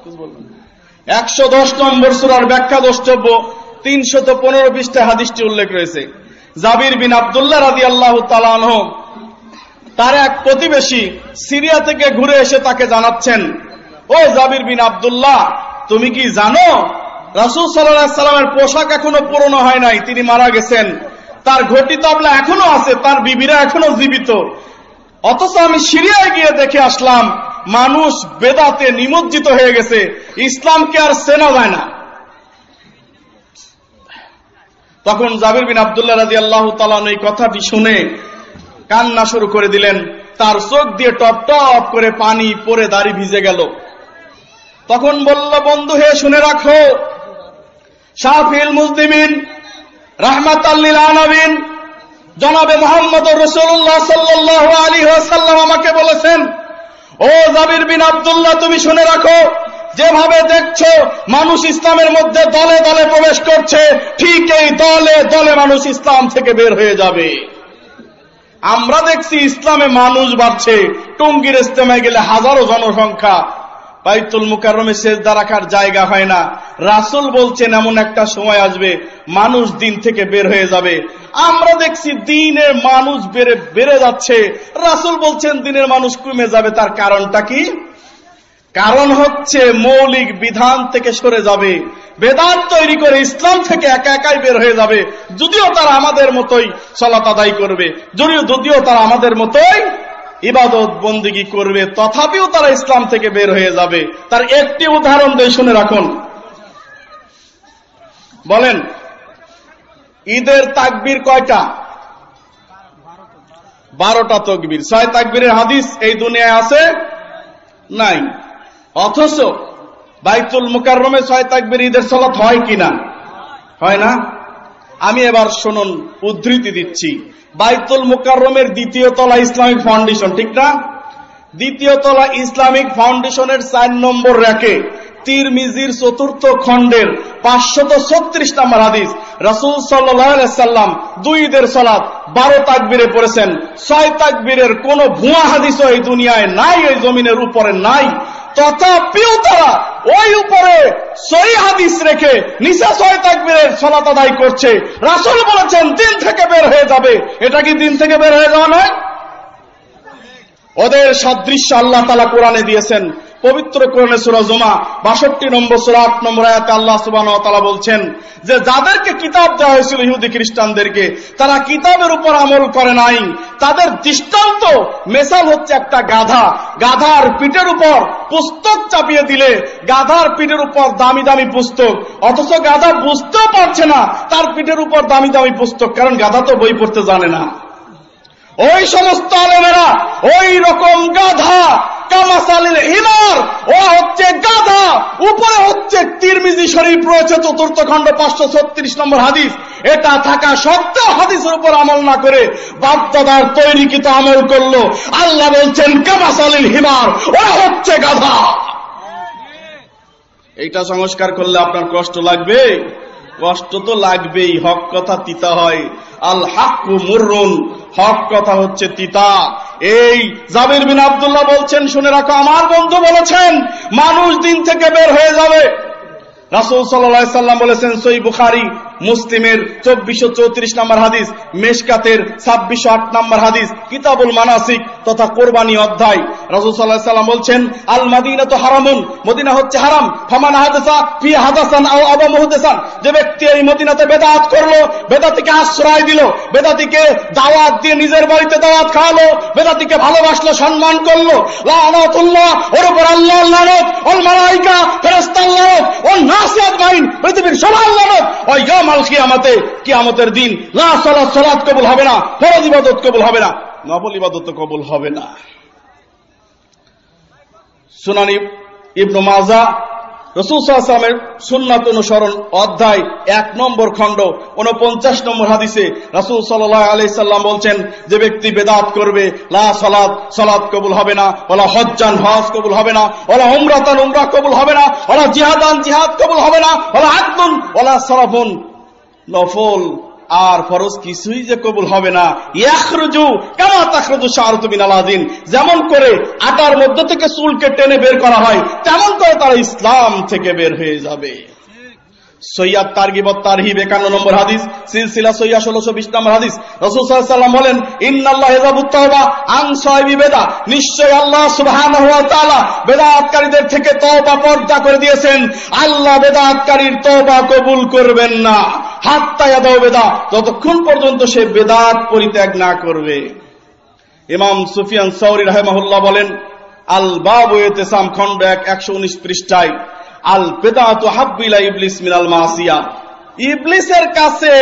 Speaker 1: 110 নম্বর সূরার ব্যাখ্যা দ্রষ্টব্য 315 পৃষ্ঠায় হাদিসটি উল্লেখ রয়েছে। জাবির বিন আব্দুল্লাহ রাদিয়াল্লাহু তাআলা আনহু তার এক প্রতিবেশী সিরিয়া থেকে ঘুরে এসে তাকে জানাচ্ছেন, ও জাবির বিন আব্দুল্লাহ, তুমি কি জানো রাসূল সাল্লাল্লাহু আলাইহি সাল্লামের পোশাক এখনো পুরনো হয় নাই, তিনি মারা গেছেন, তার ঘটি তবলা এখনো আছে, তার বিবিরা এখনো জীবিত। অথচ আমি সিরিয়ায় গিয়ে দেখে আসলাম মানুষ বেদাতে নিমজ্জিত হয়ে গেছে, ইসলামকে আর চেনা যায় না। তখন জাবির বিন আব্দুল্লাহ রাদিয়াল্লাহু তাআলা এই কথাটি শুনে কান্না শুরু করে দিলেন। তার চোখ দিয়ে টপ টপ করে পানি পড়ে দাড়ি ভিজে গেল। তখন বলল, বন্ধু হে, শুনে রাখো, শাফিউল মুজনিবিন রাহমাতাল লিল আলামিন জনাবে মুহাম্মদুর রাসূলুল্লাহ সাল্লাল্লাহু আলাইহি ওয়াসাল্লাম আমাকে বলেছেন, ও জাবির বিন আব্দুল্লাহ, তুমি শুনে রাখো, যেভাবে দেখছো মানুষ ইসলামের মধ্যে দলে দলে প্রবেশ করছে, ঠিক এই দলে দলে মানুষ ইসলাম থেকে বের হয়ে যাবে। আমরা দেখছি ইসলামে মানুষ বাড়ছে, টঙ্গীর ইজতেমায় গেলে হাজারো জনসংখ্যা, বাইতুল মুকাররমে সেজদা রাখার জায়গা হয় না। রাসূল বলছেন এমন একটা সময় আসবে মানুষ দিন থেকে বের হয়ে যাবে। আমরা দেখছি দিনের মানুষ বেড়ে যাচ্ছে, রাসূল বলছেন দিনের মানুষ কমে যাবে। তার কারণটা কি? কারণ হচ্ছে মৌলিক বিধান থেকে সরে যাবে, বেদাত তৈরি করে ইসলাম থেকে একা একাই বের হয়ে যাবে। যদিও তারা আমাদের মতোই সালাত আদায় করবে, যদিও তারা আমাদের মতোই ইবাদত বন্দেগী করবে, তথাপিও তারা ইসলাম থেকে বের হয়ে যাবে। তার একটি উদাহরণ দিয়ে শুনে রাখুন। বলেন, ঈদের তাকবীর কয়টা? 12টা তাকবীর। 6 তাকবীরের হাদিস এই দুনিয়ায় আছে? নাই। অথচ বাইতুল মুকাররমে 6 তাকবীর ঈদের সালাত হয় কিনা? হয় না? আমি এবার শুনুন, উদ্ধৃতি দিচ্ছি। বাইতুল মুকাররমের দ্বিতীয় তলা ইসলামিক ফাউন্ডেশন, ঠিক না? দ্বিতীয় তলা ইসলামিক ফাউন্ডেশনের 4 নম্বর র্যাকে তিরমিজির 4th খণ্ডের 536 নম্বর হাদিস, রাসূল সাল্লাল্লাহু আলাইহি সাল্লাম 2 ঈদের সালাত 12 তাকবীরে পড়েছেন। 6 তাকবীরের কোন ভুয়া হাদিসও এই দুনিয়ায় নাই, এই জমিনের উপরে নাই। তথাপিও তারা ওই উপরে সহিহ হাদিস রেখে নিচে 6 তাকবীরের সালাত আদায় করছে। রাসূল বলেছেন দিন থেকে বের হয়ে যাবে। এটা কি দিন থেকে বের হয়ে যাওয়া নয়? ওদের সাদৃশ্য আল্লাহ তাআলা কোরআনে দিয়েছেন। পবিত্র কোরআনে সূরা জুমা 62 নম্বর সূরা 8 নম্বর আয়াতে আল্লাহ সুবহানাহু ওয়া তাআলা বলছেন যে যাদেরকে কিতাব দেওয়া হয়েছিল ইহুদি খ্রিস্টানদেরকে, তারা কিতাবের উপর আমল করে নাই। তাদের দৃষ্টান্ত মেসাল হচ্ছে একটা গাধা। গাধার পিঠের উপর পুস্তক চাপিয়ে দিলে গাধার পিঠের উপর দামি দামি পুস্তক, অথচ গাধা বুঝতেও পারছে না তার পিঠের উপর দামি দামি পুস্তক, কারণ গাধা তো বই পড়তে জানে না। ওই সমস্ত আলেমেরা ওই রকম গাধা, কামাসালিল হিমার, ও হচ্ছে গাধা, উপরে হচ্ছে তিরমিজি শরীফ রয়েছে 4th খণ্ড 536 নম্বর হাদিস। এটা থাকা সত্ত্বেও হাদিসের উপর আমল না করে বাপদাদার তৈরিকৃত আমল করলো। আল্লাহ বলছেন কামাসালিল হিমার, ওরা হচ্ছে গাধা। এইটা সংস্কার করলে আপনার কষ্ট লাগবে? কষ্ট তো লাগবেই, হক কথা তিতা হয়। আল হাক্কু মুররুন, হক কথা হচ্ছে তিতা। এই জাবির বিন আব্দুল্লাহ বলছেন, শুনে রাখো, আমার বন্ধু বলেছেন মানুষ দিন থেকে বের হয়ে যাবে। রাসূল সাল্লাল্লাহু আলাইহি সাল্লাম বলেছেন, সহিহ বুখারী মুসলিমের 2434 নম্বর হাদিস, মেশকাতের 2608 নম্বর হাদিস, কিতাবুল মানাসিক তথা কোরবানি অধ্যায়। রাসূল সাল্লাল্লাহু আলাইহি সাল্লাম বলছেন, আল মাদিনাতু হারামুন, মদিনা হচ্ছে হারাম। ফামান হাদাসা ফি হাদাসান আও আবা মুহদাসান, যে ব্যক্তি এই মদিনাতে বেদাত করলো, বেদাতিকে আশ্রয় দিল, বেদাতিকে দাওয়াত দিয়ে নিজের বাড়িতে দাওয়াত খাওয়ালো, বেদাতিকে ভালোবাসলো, সম্মান করলো, লানাতুল্লাহ, ওর উপর আল্লাহর লানত, ওয়াল মালায়েকা, ফেরেশতার লানত, ওয়ান নাস আজমাইন, পৃথিবীর সবার লানত। ওই ইয়াউমাল কিয়ামতে, কিয়ামতের দিন, লা সালাত কবুল হবে না, ফরজ ইবাদত কবুল হবে না, নফল ইবাদত কবুল হবে না। সুনান ইবনে মাজাহ রাসূল সাল্লাল্লাহু আলাইহি ওয়াসাল্লামের সুন্নাত অনুসরণ অধ্যায় 1 নম্বর খণ্ড 49 নম্বর হাদিসে রাসূল সাল্লাল্লাহু আলাইহি সাল্লাম বলছেন, যে ব্যক্তি বেদাত করবে, লা সালাত কবুল হবে না, ওয়ালা হজ্জান, হজ কবুল হবে না, ওয়ালা উমরাতান, উমরা কবুল হবে না, ওয়ালা জিহাদান, জিহাদ কবুল হবে না, ওয়ালা আদলুন, ওয়ালা সারাফুন, নফল আর ফরজ কিছুই যে কবুল হবে না। ইয়াখরুজু কামা তাখরুজু শাআরাতু মিনাল আযিন, যেমন করে আটার মধ্যে থেকে চুলকে টেনে বের করা হয়, তেমন করে তারা ইসলাম থেকে বের হয়ে যাবে। সহিহ তারগিব ওয়াত তারহিব 51 নম্বর হাদিস, সিলসিলা সহিহ 1620 নম্বর হাদিস। রাসূল সাল্লাল্লাহু আলাইহি ওয়াসাল্লাম বলেন, ইন্নাল্লাহা ইয়াযাবুত তাওবা আন সাহিবি বিদআ, নিশ্চয় আল্লাহ সুবহানাহু ওয়া তাআলা বেদাতকারীদের থেকে তওবা পর্দা করে দিয়েছেন। আল্লাহ বেদাতকারীর তওবা কবুল করবেন না হাত্তা ইয়াদাউ বেদা, যতক্ষণ পর্যন্ত সে বেদাত পরিত্যাগ না করবে। ইমাম সুফিয়ান সাওরী রাহিমাহুল্লাহ বলেন, আল বাবু ইতিসাম খণ্ড 1 119 পৃষ্ঠায়, আল বেদাতু হাব্বু ইলা ইবলিস মিনাল মাসিয়া, ইবলিসের কাছে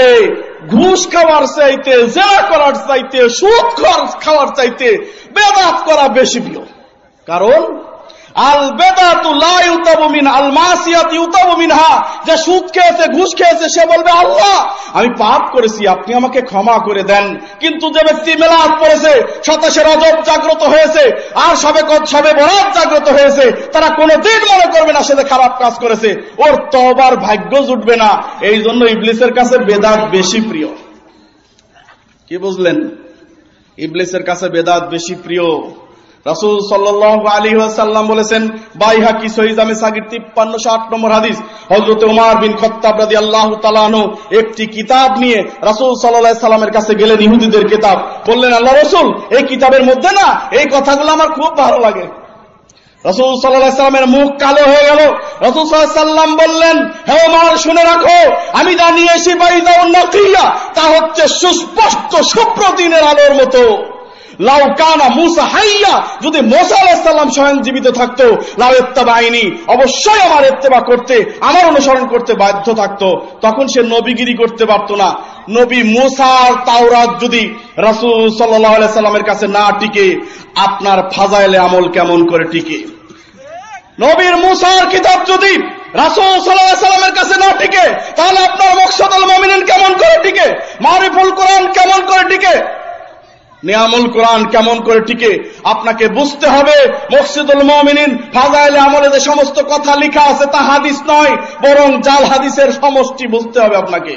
Speaker 1: ঘুষ খাওয়ার চাইতে, জিনা করার চাইতে, সুদ খাওয়ার চাইতে বেদাত করা বেশি প্রিয়। কারণ আল বেদাতু লা ইউতাবু মিন আল মাসিয়াতি ইউতাবু মিনহা, যে সুদ খেয়েছে, ঘুষ খেয়েছে, সে বলবে আল্লাহ আমি পাপ করেছি, আপনি আমাকে ক্ষমা করে দেন। কিন্তু যে ব্যক্তি মেলাদ পড়েছে, 27 রজব জাগ্রত হয়েছে, আর সবে বরাত জাগ্রত হয়েছে, তারা কোনোদিন মনে করবে না সে যে খারাপ কাজ করেছে, ওর তওবার ভাগ্য জুটবে না। এই জন্য ইবলিসের কাছে বেদাত বেশি প্রিয়। কি বুঝলেন? ইবলিসের কাছে বেদাত বেশি প্রিয়। রাসূল সাল্লাল্লাহু আলাইহি ওয়াসাল্লাম বলেছেন, বাইহাকি সহিহ জামে সাগীর 5308 নম্বর হাদিস, হযরত ওমর বিন খাত্তাব রাদিয়াল্লাহু তাআলা আনহু একটি কিতাব নিয়ে রাসূল সাল্লাল্লাহু আলাইহি সাল্লামের কাছে গেলেন, ইহুদিদের কিতাব। বললেন, আল্লাহর রাসূল, এই কিতাবের মধ্যে না এই কথাগুলো আমার খুব ভালো লাগে। রাসূল সাল্লাল্লাহু আলাইহি সাল্লামের মুখ কালো হয়ে গেল। রাসূল সাল্লাল্লাহু আলাইহি সাল্লাম বললেন, হে ওমর, শুনে রাখো, আমি যা নিয়ে এসেছি বাইদাউন নাকিয়া, তা হচ্ছে সুস্পষ্ট সুপ্রতিদিনের আলোর মতো। লাউ কানা মুসা হাইয়া, যদি মুসা আলাইহিস সালাম স্বয়ং জীবিত থাকতো, লাউ ইত্তাবাইনি, অবশ্যই আমার ইত্তেবা করতে, আমার অনুসরণ করতে বাধ্য থাকতো। তখন সে নবীগিরি করতে পারতো না। নবী মুসার তাওরাত যদি রাসূল সাল্লাল্লাহু আলাইহি সাল্লামের কাছে না টিকে, আপনার ফাজাইলে আমল কেমন করে টিকে? নবীর মুসার কিতাব যদি রাসূল সাল্লাল্লাহু আলাইহি সাল্লামের কাছে না টিকে, তাহলে আপনার মাকসাদুল মুমিনিন কেমন করে টিকে? মারিফুল কোরআন কেমন করে টিকে? নিয়ামুল কোরআন কেমন করে টিকে? আপনাকে বুঝতে হবে মাকসাদুল মুমিনিন ফাজাইলে আমলে যে সমস্ত কথা লেখা আছে তা হাদিস নয়, বরং জাল হাদিসের সমষ্টি বুঝতে হবে আপনাকে।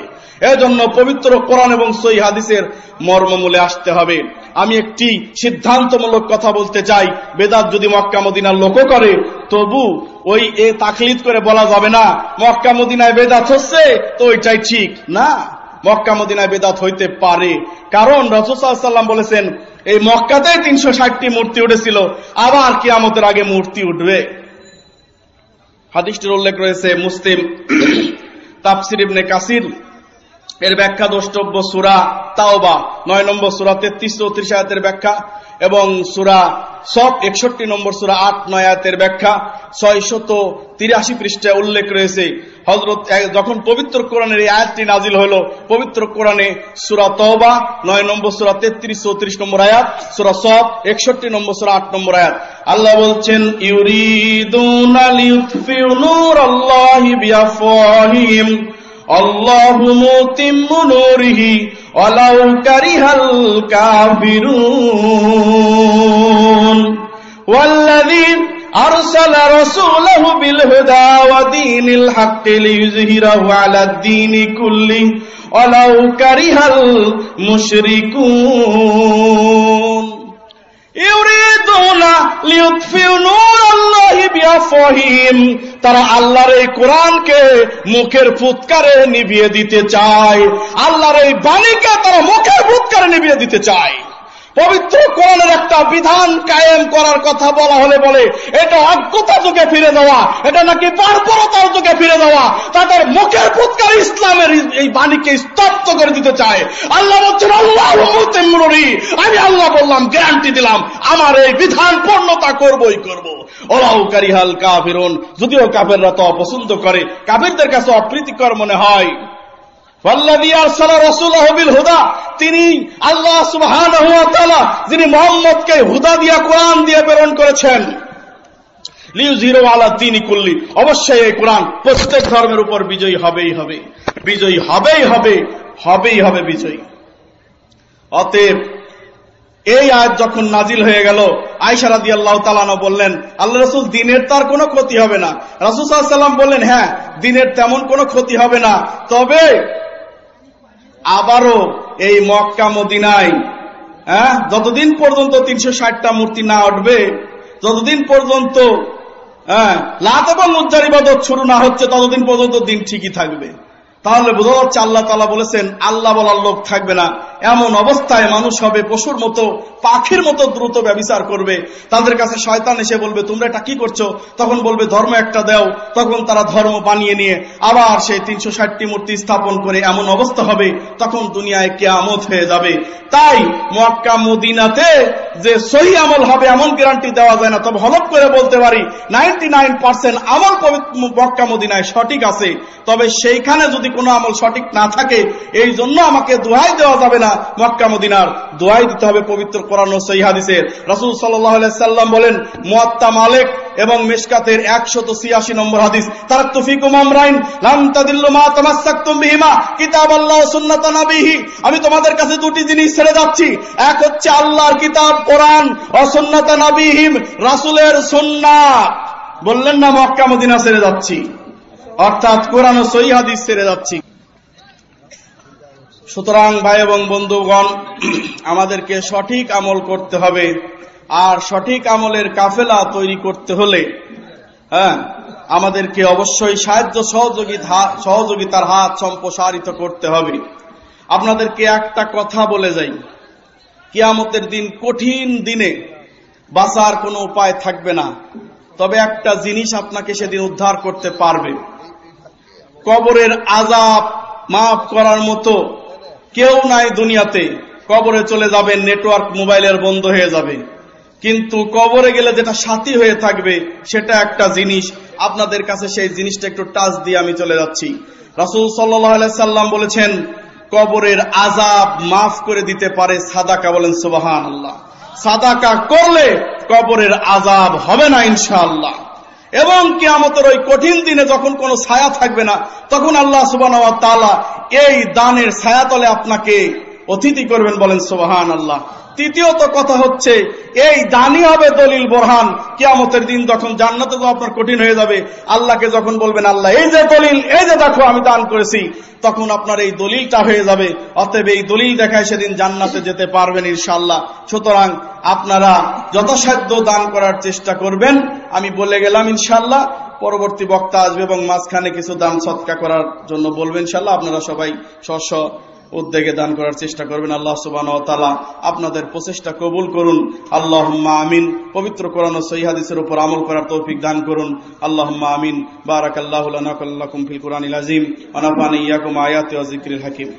Speaker 1: এজন্য পবিত্র কোরআন এবং সহিহ হাদিসের মর্মমূলে আসতে হবে। আমি একটি সিদ্ধান্তমূলক কথা বলতে চাই, বেদাত যদি মক্কা মদিনার লোকও করে, তবু ওই তাকলিদ করে বলা যাবে না মক্কা মদিনায় বেদাত হচ্ছে তো ওইটাই ঠিক না। মক্কা মদিনায় বেদাত হইতে পারে, কারণ রাসূল সাল্লাল্লাহু আলাইহি ওয়াসাল্লাম বলেছেন, এই মক্কাতেই 360টি মূর্তি উঠেছিল, আবার কিয়ামতের আগে মূর্তি উঠবে। হাদিসটির উল্লেখ রয়েছে মুসলিম তাফসীর ইবনে কাসির এর ব্যাখ্যা দ্রষ্টব্য সূরা তাওবা 9 নম্বর সূরা 33-34 আয়াতের ব্যাখ্যা, এবং সূরা সফ 61 নম্বর সূরা 8-9 আয়াতের ব্যাখ্যা 683 পৃষ্ঠায় উল্লেখ রয়েছে। হযরত যখন পবিত্র কোরআনের এই আয়াতটি নাজিল হলো, পবিত্র কোরআনে সূরা তাওবা 9 নম্বর সূরা 33-34 নম্বর আয়াত, সূরা সফ 61 নম্বর সূরা 8 নম্বর আয়াত, আল্লাহ বলছেন, ইউরিদুনা লিউতফিউ নূরাল্লাহি বিআফওয়াহিহিম আল্লাহু মুতিম্মু নূরিহি ওয়ালাউ কারিহাল কাফিরুন ওয়াল্লাযী আরসালা রাসূলাহু বিল হুদা ওয়া দীনিল হাক্কি লিইয়ুযহিরাহু আলাদ দীনি কুল্লিহি ওয়ালাউ কারিহাল মুশরিকুন। ইউরিদুনা লিউতফিউ নূরাল্লাহি বিআফওয়াহিহিম, তারা আল্লাহর এই কোরআনকে মুখের ফুৎকারে নিভিয়ে দিতে চায়, আল্লাহর এই বাণীকে তারা মুখের ফুৎকারে নিভিয়ে দিতে চায়। পবিত্র কোরআনের একটা বিধান কায়েম করার কথা বলা হলে বলে এটা অজ্ঞতা যুগে ফিরে যাওয়া, এটা নাকি বর্বরতার যুগে ফিরে যাওয়া। তাদের মুখের ফুৎকারে ইসলামের এই বাণীকে স্তব্ধ করে দিতে চায়। আল্লাহ বলছেন, আল্লাহু মুতিম্মু নূরিহি, আমি আল্লাহ বললাম, গ্যারান্টি দিলাম, আমার এই বিধান পূর্ণতা করবই করব। ওয়ালাউ কারিহাল কাফিরুন, যদিও কাফেররা তো অপছন্দ করে, কাফেরদের কাছে অপ্রীতিকর মনে হয়। ওয়াল্লাযী আরসালা রাসূলাহু বিল হুদা, তিনি আল্লাহ সুবহানাহু ওয়া তাআলা যিনি মুহাম্মদকে হুদা দিয়া কোরআন দিয়ে প্রেরণ করেছেন, লিইয়ুযহিরাহু আলা দীনি কুল্লি, অবশ্যই এই কোরআন প্রত্যেক ধর্মের উপর বিজয়ী হবেই হবে, বিজয়ী হবেই হবে, হবেই হবে বিজয়ী। অতএব এই আয়াত যখন নাজিল হয়ে গেল, আয়েশা রাদিয়াল্লাহু তাআলা আনহা বললেন, আল্লাহ রাসূল, দ্বীনের তার কোনো ক্ষতি হবে না। রাসূল সাল্লাল্লাহু আলাইহি ওয়াসাল্লাম বললেন, হ্যাঁ, দ্বীনের তেমন কোনো ক্ষতি হবে না, তবে আবারও এই মক্কা মদিনায় যতদিন পর্যন্ত 360টা মূর্তি না উঠবে, যতদিন পর্যন্ত লাত এবং উজ্জার ইবাদত শুরু না হচ্ছে, ততদিন পর্যন্ত দিন ঠিকই থাকবে। তাহলে বোঝা যাচ্ছে আল্লাহ তাআলা বলেছেন আল্লাহ বলার লোক থাকবে না। এমন অবস্থায় মানুষ হবে পশুর মতো, পাখির মতো দ্রুত ব্যভিচার করবে। তাদের কাছে শয়তান এসে বলবে, তোমরা এটা কি করছো? তখন বলবে, ধর্ম একটা দাও। তখন তারা ধর্ম বানিয়ে নিয়ে আবার সেই 360টি মূর্তি স্থাপন করে এমন অবস্থা হবে, তখন দুনিয়ায় কিয়ামত হয়ে যাবে। তাই মক্কা মদিনাতে যে সহি আমল হবে এমন গ্যারান্টি দেওয়া যায় না, তবে হলফ করে বলতে পারি 99% আমল মক্কা মদিনায় সঠিক আছে। তবে সেইখানে যদি কোনো আমল সঠিক না থাকে, এই জন্য আমাকে দোহাই দেওয়া যাবে না মক্কা মদিনার, দোহাই দিতে হবে পবিত্র কোরআন ও সহিহ হাদিসের। রাসূল সাল্লাল্লাহু আলাইহি সাল্লাম বলেন, মুয়াত্তা মালিক এবং মিশকাতের 186 নম্বর হাদিস, তারাকতু ফিকুম আমরাইন লাম তাদিল্লু মা তামাসসাকতুম বিহিমা কিতাবাল্লাহ ওয়া সুন্নাত নবিহি, আমি তোমাদের কাছে দুটি জিনিস ছেড়ে যাচ্ছি, এক হচ্ছে আল্লাহর কিতাব কোরআন ও সুন্নাত নবিহিম, রাসূলের সুন্নাত। বললেন না মক্কা মদিনা ছেড়ে যাচ্ছি, অর্থাৎ কোরআন ও সহিহ হাদিস ছেড়ে যাচ্ছি। সুতরাং ভাই এবং বন্ধুগণ, আমাদেরকে সঠিক আমল করতে হবে। আর সঠিক আমলের কাফেলা তৈরি করতে হলে আমাদেরকে অবশ্যই সাহায্য সহযোগিতার হাত সম্প্রসারিত করতে হবে। আপনাদেরকে একটা কথা বলে যাই, কিয়ামতের দিন কঠিন দিনে বাঁচার কোনো উপায় থাকবে না, তবে একটা জিনিস আপনাকে সেদিন উদ্ধার করতে পারবে। কবরের আযাব মাফ করার মতো কেউ নাই দুনিয়াতে। কবরে চলে যাবেন, নেটওয়ার্ক মোবাইলের বন্ধ হয়ে যাবে, কিন্তু কবরে গেলে যেটা সাথী হয়ে থাকবে সেটা একটা জিনিস। আপনাদের কাছে সেই জিনিসটা একটু টাচ দিয়ে আমি চলে যাচ্ছি। রাসূল সাল্লাল্লাহু আলাইহি সাল্লাম বলেছেন, কবরের আযাব মাফ করে দিতে পারে সাদাকা। বলেন সুবহানাল্লাহ। সাদাকা করলে কবরের আযাব হবে না ইনশাআল্লাহ। এবং কিয়ামতের ওই কঠিন দিনে যখন কোনো ছায়া থাকবে না, তখন আল্লাহ সুবহানাহু ওয়া তাআলা এই দানের ছায়াতলে আপনাকে অতিথি করবেন। বলেন সুবহানাল্লাহ। তৃতীয়ত কথা হচ্ছে, এই দানই হবে দলিল বোরহান। কিয়ামতের দিন যখন জান্নাতে তো আপনার কঠিন হয়ে যাবে, আল্লাহকে যখন বলবেন, আল্লাহ এই যে দলিল, এই যে দেখো আমি দান করেছি, তখন আপনার এই দলিলটা হয়ে যাবে। অতএব এই দলিল দেখায় সেদিন জান্নাতে যেতে পারবেন ইনশাআল্লাহ। সুতরাং আপনারা যথাসাধ্য দান করার চেষ্টা করবেন। আমি বলে গেলাম ইনশাআল্লাহ, পরবর্তী বক্তা আসবে এবং মাঝখানে কিছু দান সদকা করার জন্য বলবেন ইনশাআল্লাহ। আপনারা সবাই স্ব উদ্যোগে দান করার চেষ্টা করবেন। আল্লাহ সুবহানাহু ওয়া তাআলা আপনাদের প্রচেষ্টা কবুল করুন। আল্লাহুম্মা আমিন। পবিত্র কোরআন ও সহিহ হাদিসের উপর আমল করার তৌফিক দান করুন। আল্লাহুম্মা আমিন। বারাকাল্লাহু লানা ওয়া লাকুম ফিল কুরআনিল আযীম ওয়া নাফা'নি ইয়াকুম আয়াতি ওয়া যিকরিল হাকীম।